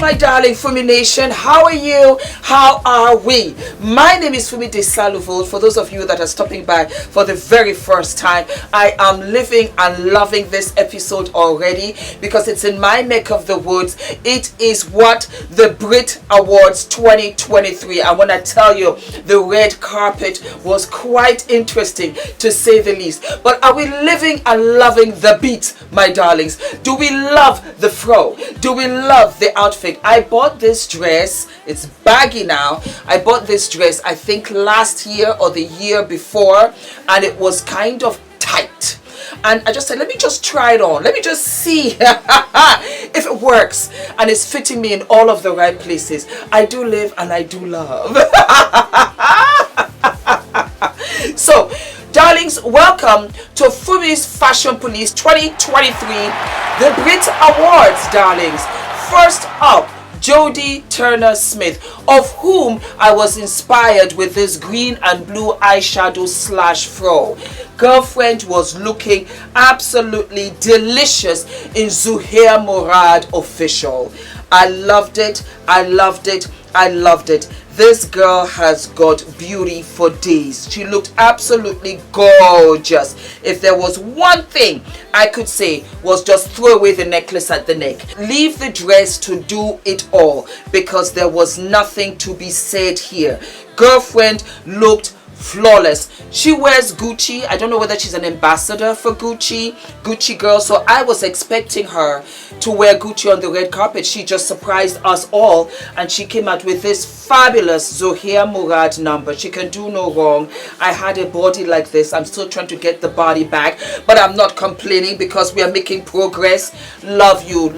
my darling Fumi Nation. How are you? How are we? My name is Fumidesaluvold. For those of you that are stopping by for the very first time, I am living and loving this episode already because it's in my neck of the woods. It is what the Brit Awards 2023. And when I tell you, the red carpet was quite interesting to say the least. But are we living and loving the beat, my darlings? Do we love the fro? Do we love the outfit? I bought this dress. It's baggy now. I bought this dress I think last year or the year before, and it was kind of tight. And I just said, let me just try it on. Let me just see if it works. And it's fitting me in all of the right places. I do live and I do love. So, darlings, welcome to Fumi's Fashion Police 2023, the Brit Awards, darlings. First up, Jody Turner-Smith, of whom I was inspired with this green and blue eyeshadow slash fro. Girlfriend was looking absolutely delicious in Zuhair Murad Official. I loved it. I loved it. I loved it. This girl has got beauty for days. She looked absolutely gorgeous. If there was one thing I could say, was just throw away the necklace at the neck. Leave the dress to do it all, because there was nothing to be said here. Girlfriend looked flawless. She wears Gucci. I don't know whether she's an ambassador for Gucci girl. So I was expecting her to wear Gucci on the red carpet. She just surprised us all, and she came out with this fabulous Zuhair Murad number. She can do no wrong. I had a body like this. I'm still trying to get the body back, but I'm not complaining because we are making progress. Love you,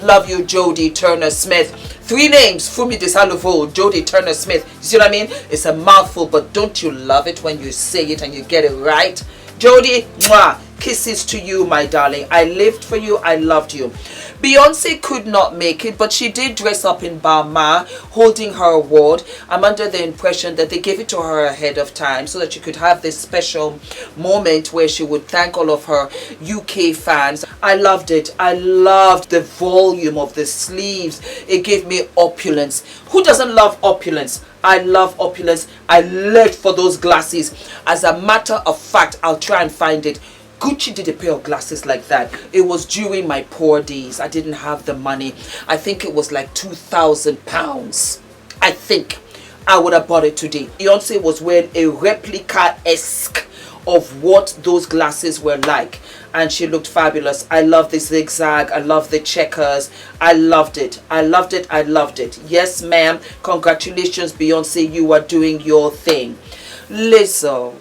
Jody Turner-Smith. 3 names: Fumidesaluvold, Jody Turner-Smith. You see what I mean? It's a mouthful, but don't you love it when you say it and you get it right? Jody, mwah, kisses to you, my darling. I lived for you. I loved you. Beyonce could not make it, but she did dress up in Balmain holding her award. I'm under the impression that they gave it to her ahead of time so that she could have this special moment where she would thank all of her UK fans. I loved it. I loved the volume of the sleeves. It gave me opulence. Who doesn't love opulence? I love opulence. I lived for those glasses. As a matter of fact, I'll try and find it. Gucci did a pair of glasses like that. It was during my poor days. I didn't have the money. I think it was like £2,000. I think I would have bought it today. Beyonce was wearing a replica-esque of what those glasses were like, and she looked fabulous. I love the zigzag. I love the checkers. I loved it. I loved it. I loved it. Yes, ma'am. Congratulations, Beyonce. You are doing your thing. Lizzo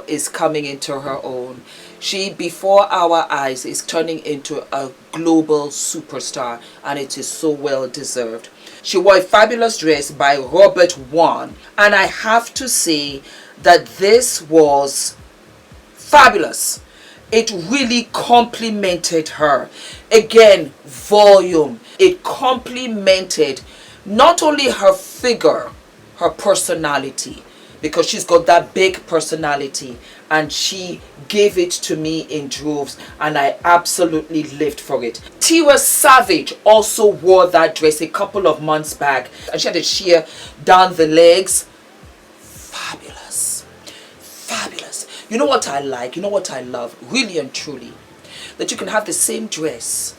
is coming into her own. She, before our eyes, is turning into a global superstar, and it is so well deserved. She wore a fabulous dress by Robert Wan, and I have to say that this was fabulous. It really complimented her. Again, volume. It complimented not only her figure, her personality, because she's got that big personality, and she gave it to me in droves, and I absolutely lived for it. Tiwa Savage also wore that dress a couple of months back, and she had it sheer down the legs. Fabulous. Fabulous. You know what I like? You know what I love? Really and truly. That you can have the same dress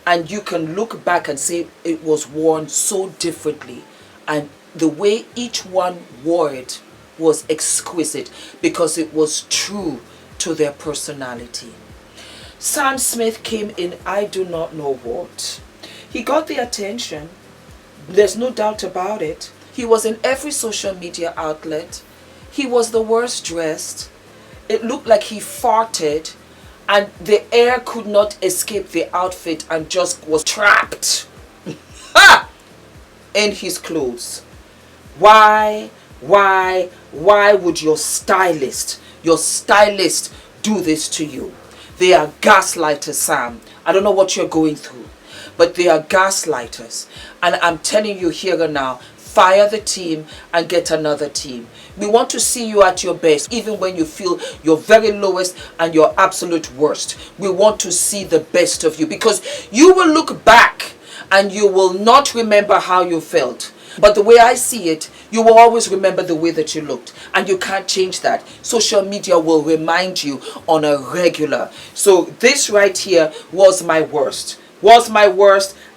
and you can look back and say it was worn so differently, and the way each one wore it was exquisite because it was true to their personality. Sam Smith came in, I do not know what. He got the attention. There's no doubt about it. He was in every social media outlet. He was the worst dressed. It looked like he farted, and the air could not escape the outfit and just was trapped in his clothes. Why would your stylist do this to you? They are gaslighters, Sam. I don't know what you're going through, but they are gaslighters. And I'm telling you here and now, fire the team and get another team. We want to see you at your best, even when you feel your very lowest and your absolute worst. We want to see the best of you, because you will look back and you will not remember how you felt. But the way I see it, you will always remember the way that you looked, and you can't change that. Social media will remind you on a regular. So this right here was my worst.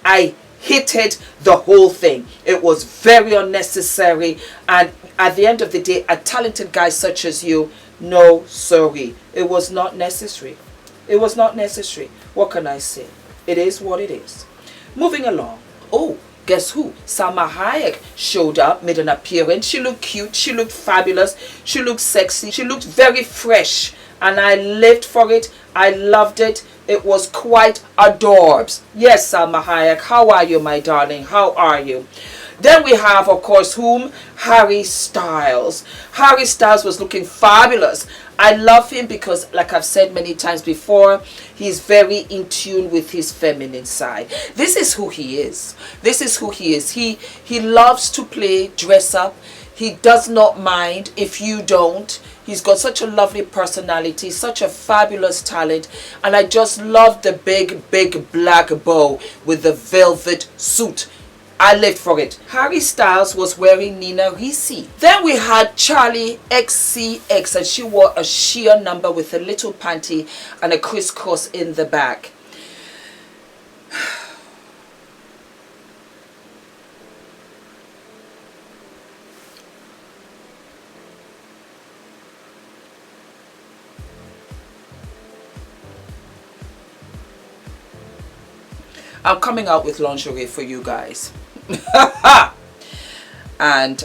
I hated the whole thing. It was very unnecessary, and at the end of the day, a talented guy such as you, no sorry, it was not necessary. It was not necessary. What can I say? It is what it is. Moving along. Oh, guess who? Salma Hayek showed up, made an appearance. She looked cute. She looked fabulous. She looked sexy. She looked very fresh. And I lived for it. I loved it. It was quite adorbs. Yes, Salma Hayek. How are you, my darling? How are you? Then we have, of course, whom? Harry Styles. Harry Styles was looking fabulous. I love him because, like I've said many times before, he's very in tune with his feminine side. This is who he is. This is who he is. He loves to play dress up. He does not mind if you don't. He's got such a lovely personality, such a fabulous talent. And I just love the big black bow with the velvet suit. I lived for it. Harry Styles was wearing Nina Ricci. Then we had Charlie XCX, and she wore a sheer number with a little panty and a crisscross in the back. I'm coming out with lingerie for you guys. And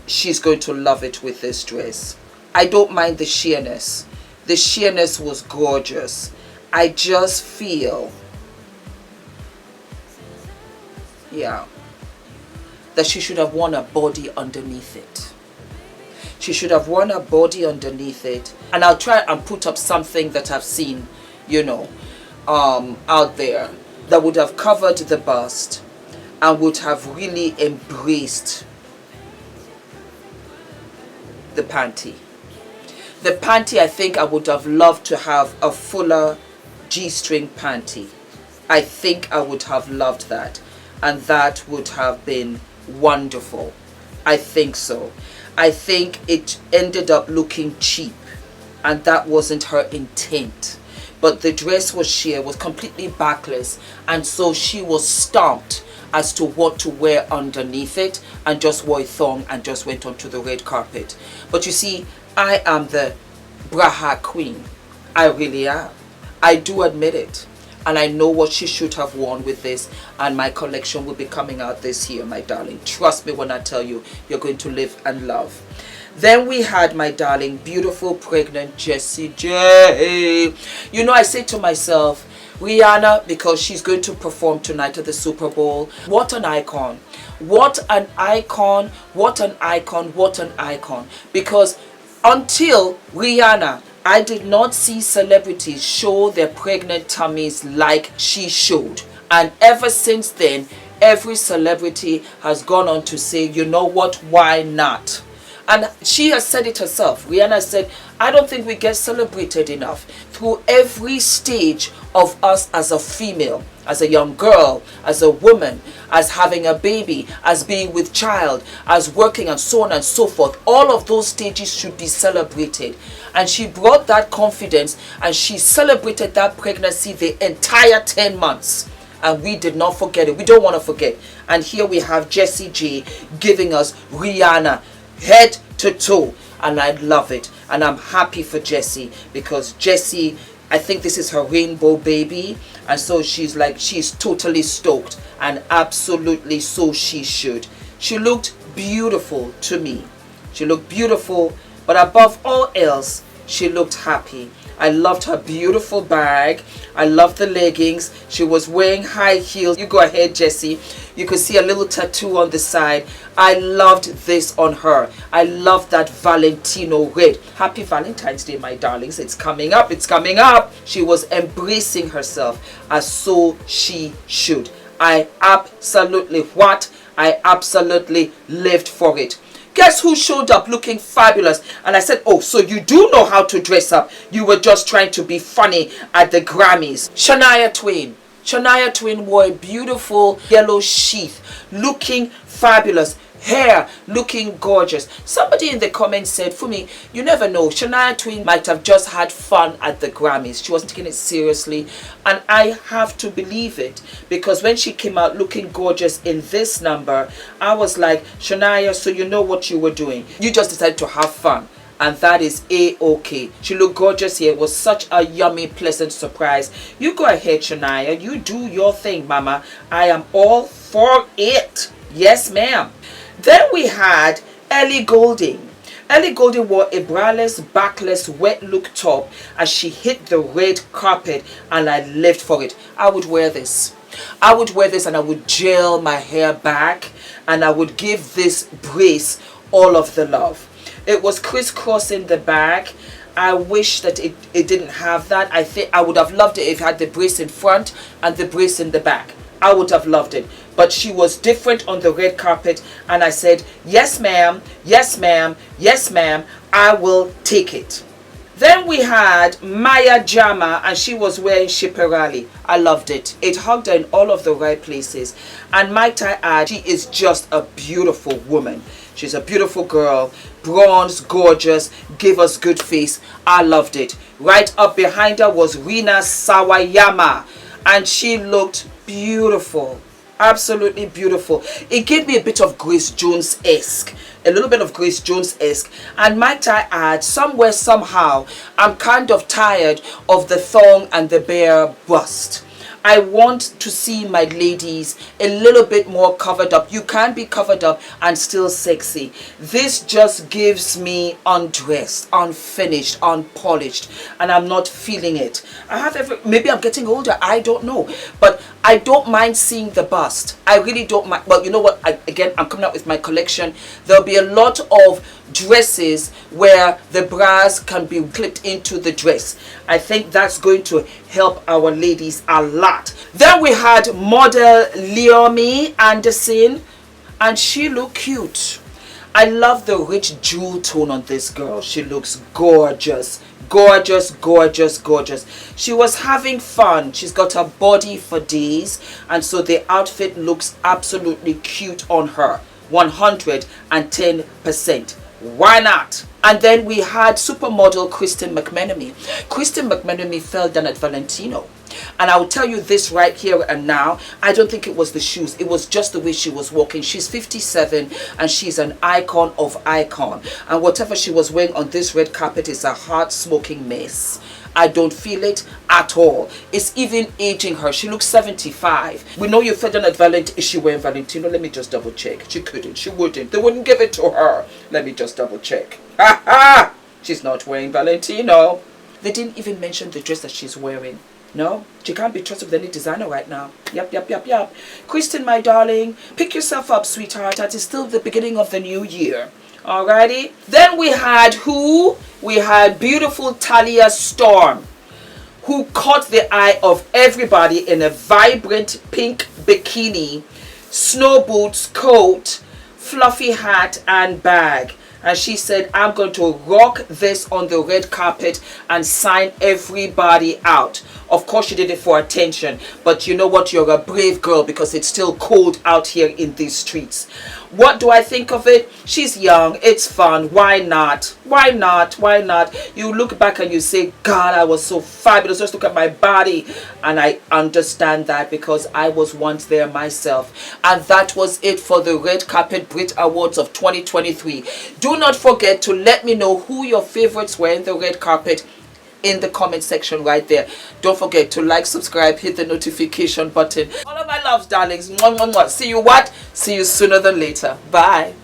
she's going to love it with this dress. I don't mind the sheerness. The sheerness was gorgeous. I just feel, yeah, that she should have worn a body underneath it. She should have worn a body underneath it. And I'll try and put up something that I've seen, you know, out there, that would have covered the bust and would have really embraced the panty. The panty, I think I would have loved to have a fuller G-string panty. I think I would have loved that, and that would have been wonderful. I think so. I think it ended up looking cheap, and that wasn't her intent. But the dress was sheer, was completely backless, and so she was stumped as to what to wear underneath it, and just wore a thong and just went onto the red carpet. But you see, I am the Braha queen. I really am. I do admit it. And I know what she should have worn with this, and my collection will be coming out this year, my darling. Trust me when I tell you, you're going to live and love. Then we had, my darling, beautiful pregnant Jessie J. You know, I say to myself, Rihanna, because she's going to perform tonight at the Super Bowl. What an icon. What an icon. What an icon. What an icon. Because until Rihanna, I did not see celebrities show their pregnant tummies like she showed. And ever since then, every celebrity has gone on to say, you know what, why not? And she has said it herself. Rihanna said, I don't think we get celebrated enough. Through every stage of us as a female, as a young girl, as a woman, as having a baby, as being with child, as working, and so on and so forth. All of those stages should be celebrated. And she brought that confidence, and she celebrated that pregnancy the entire 10 months. And we did not forget it. We don't want to forget. And here we have Jessie J giving us Rihanna head to toe, and I love it. And I'm happy for Jessie, because Jessie, I think this is her rainbow baby, and so she's totally stoked, and absolutely so she should. She looked beautiful to me. She looked beautiful, but above all else, she looked happy. I loved her beautiful bag. I loved the leggings. She was wearing high heels. You go ahead, Jessie. You could see a little tattoo on the side. I loved this on her. I loved that Valentino red. Happy Valentine's Day, my darlings. It's coming up. It's coming up. She was embracing herself, as so she should. I absolutely lived for it. Guess who showed up looking fabulous? And I said, oh, so you do know how to dress up. You were just trying to be funny at the Grammys. Shania Twain. Shania Twain wore a beautiful yellow sheath, looking fabulous. Hair looking gorgeous. Somebody in the comments said, Fumi, you never know, Shania Twain might have just had fun at the Grammys. She wasn't taking it seriously, and I have to believe it, because when she came out looking gorgeous in this number, I was like, Shania, so you know what you were doing. You just decided to have fun, and that is a-okay. She looked gorgeous here. It was such a yummy, pleasant surprise. You go ahead, Shania, you do your thing, mama. I am all for it. Yes, ma'am. Then we had Ellie Goulding. Ellie Goulding wore a braless, backless, wet look top as she hit the red carpet, and I lived for it. I would wear this. I would wear this, and I would gel my hair back, and I would give this brace all of the love. It was crisscross in the back. I wish that it didn't have that. I think I would have loved it if it had the brace in front and the brace in the back. I would have loved it. But she was different on the red carpet, and I said, yes ma'am, yes ma'am, yes ma'am, I will take it. Then we had Maya Jama, and she was wearing Shipperali. I loved it. It hugged her in all of the right places. And might I add, she is just a beautiful woman. She's a beautiful girl, bronze, gorgeous, gave us good face. I loved it. Right up behind her was Rina Sawayama, and she looked beautiful. Absolutely beautiful. It gave me a bit of Grace Jones-esque, a little bit of Grace Jones-esque. And might I add, somewhere, somehow, I'm kind of tired of the thong and the bare bust. I want to see my ladies a little bit more covered up. You can be covered up and still sexy. This just gives me undressed, unfinished, unpolished, and I'm not feeling it. Maybe I'm getting older, I don't know, but I don't mind seeing the bust. I really don't mind. Well, you know what? Again, I'm coming out with my collection. There'll be a lot of dresses where the bras can be clipped into the dress. I think that's going to help our ladies a lot. Then we had model Liami Anderson, and she looked cute. I love the rich jewel tone on this girl. She looks gorgeous. Gorgeous, gorgeous, gorgeous. She was having fun. She's got a body for days, and so the outfit looks absolutely cute on her. 110%. Why not? And then we had supermodel Kristen McMenamy. Kristen McMenamy fell down at Valentino. And I will tell you this right here and now, I don't think it was the shoes. It was just the way she was walking. She's 57 and she's an icon of icon. And whatever she was wearing on this red carpet is a heart-smoking mess. I don't feel it at all. It's even aging her. She looks 75. We know you fell down at Valentino. Is she wearing Valentino? Let me just double check. She couldn't. She wouldn't. They wouldn't give it to her. Let me just double check. Ha ha! She's not wearing Valentino. They didn't even mention the dress that she's wearing. No, she can't be trusted with any designer right now. Yep. Kristen, my darling, pick yourself up, sweetheart. That is still the beginning of the new year. Alrighty. Then we had who? We had beautiful Talia Storm, who caught the eye of everybody in a vibrant pink bikini, snow boots, coat, fluffy hat, and bag. And she said, I'm going to rock this on the red carpet and sign everybody out. Of course, she did it for attention. But you know what? You're a brave girl, because it's still cold out here in these streets. What do I think of it? She's young. It's fun. Why not? Why not? Why not? You look back and you say, God, I was so fabulous. Just look at my body. And I understand that, because I was once there myself. And that was it for the Red Carpet Brit Awards of 2023. Do not forget to let me know who your favorites were in the red carpet in the comment section right there. Don't forget to like, subscribe, hit the notification button. All of my loves, darlings. Mwah, mwah, mwah. See you what? See you sooner than later. Bye.